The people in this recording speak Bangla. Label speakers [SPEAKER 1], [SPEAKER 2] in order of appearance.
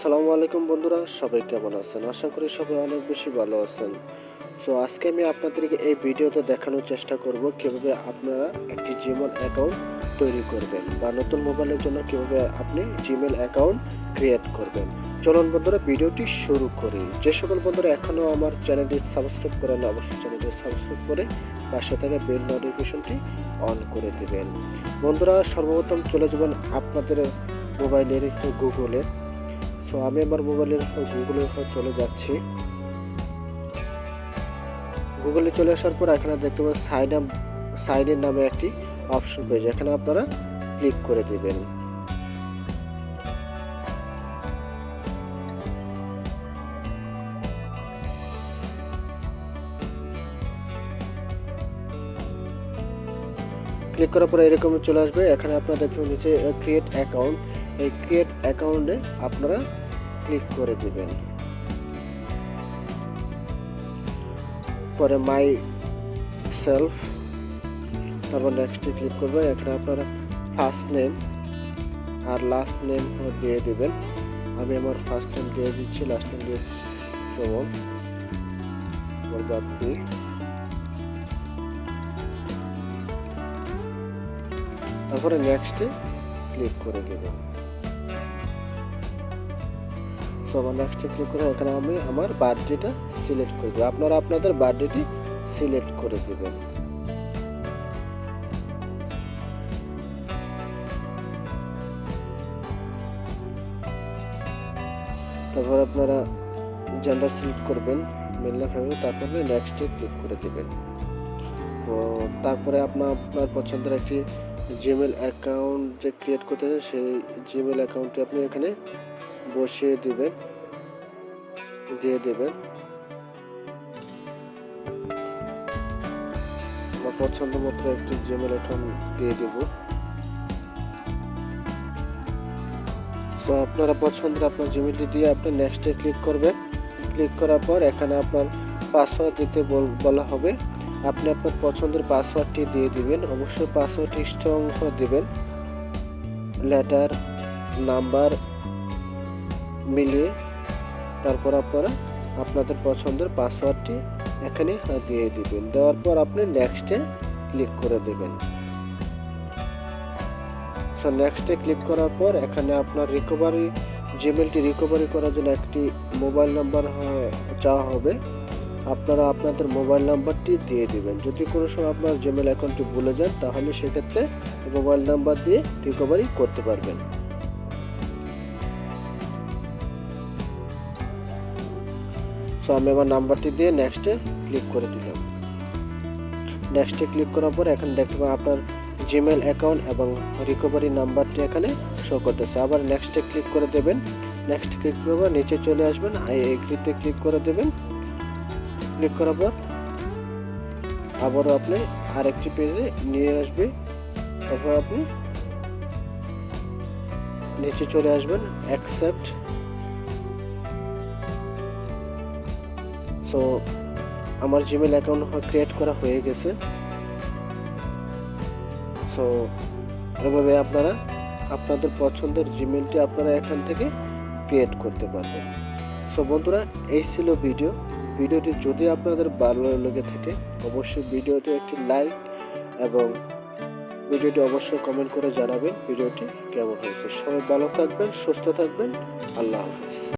[SPEAKER 1] আসসালামু আলাইকুম বন্ধুরা, সবাই কেমন আছেন? আশা করি সবাই অনেক বেশি ভালো আছেন। সো আজকে আমি আপনাদেরকে এই ভিডিওতে দেখানোর চেষ্টা করব কিভাবে আপনারা একটি জিমেল অ্যাকাউন্ট তৈরি করবেন বা নতুন মোবাইলের জন্য কিভাবে আপনি জিমেল অ্যাকাউন্ট ক্রিয়েট করবেন। চলুন বন্ধুরা ভিডিওটি শুরু করি। যে সকল বন্ধুরা এখনও আমার চ্যানেলটি সাবস্ক্রাইব করেন অবশ্যই চ্যানেলটি সাবস্ক্রাইব করে পাশে থাকা বেল নোটিফিকেশনটি অন করে দিবেন। বন্ধুরা সর্বপ্রথম চলে যাবেন আপনাদের মোবাইলের গুগলে। সো আমি আমার মোবাইলের গুগলে চলে যাচ্ছি। গুগলে চলে আসার পর এখানে দেখতে পাবেন সাইন ইন নামে একটি অপশন পেয়েছে, এখানে আপনারা ক্লিক করে দিবেন। ক্লিক করার পরে এরকম চলে আসবে। এখানে আপনারা দেখতে নিচে ক্রিয়েট অ্যাকাউন্ট, এই ক্রিয়েট অ্যাকাউন্টে আপনারা ক্লিক করে দিবেন। পরে মাই সেলফ, তারপর নেক্সটে ক্লিক করবেন। এখানে আপনারা ফার্স্ট নেম আর লাস্ট নেম দিয়ে দিবেন। আমি আমার ফার্স্ট নেম দিয়ে দিচ্ছি, লাস্ট নেম দিয়ে প্রমোদ বরবাদী। তারপরে নেক্সটে ক্লিক করে দেবেন। সো আমার নেক্সটে ক্লিক করে এখানে আমি আমার বার্থডেটা সিলেক্ট করে দেব। আপনারা আপনাদের বার্থডেটি সিলেক্ট করে দেবেন। তারপর আপনারা জেন্ডার সিলেক্ট করবেন, মেল না ফিমেল, তারপরে নেক্সটে ক্লিক করে দেবেন। তো তারপরে আপনার পছন্দের একটি জিমেল অ্যাকাউন্ট যে ক্রিয়েট করতে চান সেই জিমেল অ্যাকাউন্টটি আপনি এখানে বসিয়ে দিয়ে দেবেন। আমার পছন্দ মতো একটি জিমেল অ্যাকাউন্ট দিয়ে দেব। সো আপনারা পছন্দের আপনার জিমেলটি দিয়ে আপনি নেক্সটে ক্লিক করবেন। ক্লিক করার পর এখানে আপনার পাসওয়ার্ড দিতে বলা হবে। আপনি আপনার পছন্দের পাসওয়ার্ডটি দিয়ে দিবেন। অবশ্যই পাসওয়ার্ডটি স্ট্রং দিবেন, লেটার নাম্বার মিলিয়ে। তারপর আপনারা আপনাদের পছন্দের পাসওয়ার্ডটি এখানে দিয়ে দিবেন। দেওয়ার পর আপনি নেক্সটে ক্লিক করে দেবেন। সো নেক্সটে ক্লিক করার পর এখানে আপনার জিমেলটি রিকভারি করার জন্য একটি মোবাইল নাম্বার চাওয়া হবে। আপনারা আপনাদের মোবাইল নাম্বারটি দিয়ে দিবেন। যদি কোনো সময় আপনার জিমেল অ্যাকাউন্টটি ভুলে যান তাহলে সেক্ষেত্রে মোবাইল নাম্বার দিয়ে রিকভারি করতে পারবেন। সো আমি আমার নাম্বারটি দিয়ে নেক্সটে ক্লিক করে দিলাম। নেক্সটে ক্লিক করার পর এখানে দেখতে পাবেন আপনার জিমেল অ্যাকাউন্ট এবং রিকভারি নাম্বারটি এখানে শো করতেছে। আবার নেক্সটে ক্লিক করে দেবেন। নেক্সট ক্লিক করবার নিচে চলে আসবেন, আই এগ্রিতে ক্লিক করে দেবেন। ক্লিক করার পর আবারও আপনি আরেকটি পেজে নিয়ে আসবে। তারপর আপনি নিচে চলে আসবেন, অ্যাকসেপ্ট। সো আমার জিমেল অ্যাকাউন্ট ক্রিয়েট করা হয়ে গেছে। সো এভাবে আপনারা আপনাদের পছন্দের জিমেলটি আপনারা এখান থেকে ক্রিয়েট করতে পারবেন। সো বন্ধুরা এই ছিল ভিডিওটি যদি আপনাদের ভালো লেগে থাকে অবশ্যই ভিডিওতে একটি লাইক এবং ভিডিওটি অবশ্যই কমেন্ট করে জানাবেন ভিডিওটি কেমন হয়েছে। সবাই ভালো থাকবেন, সুস্থ থাকবেন। আল্লাহ হাফেজ।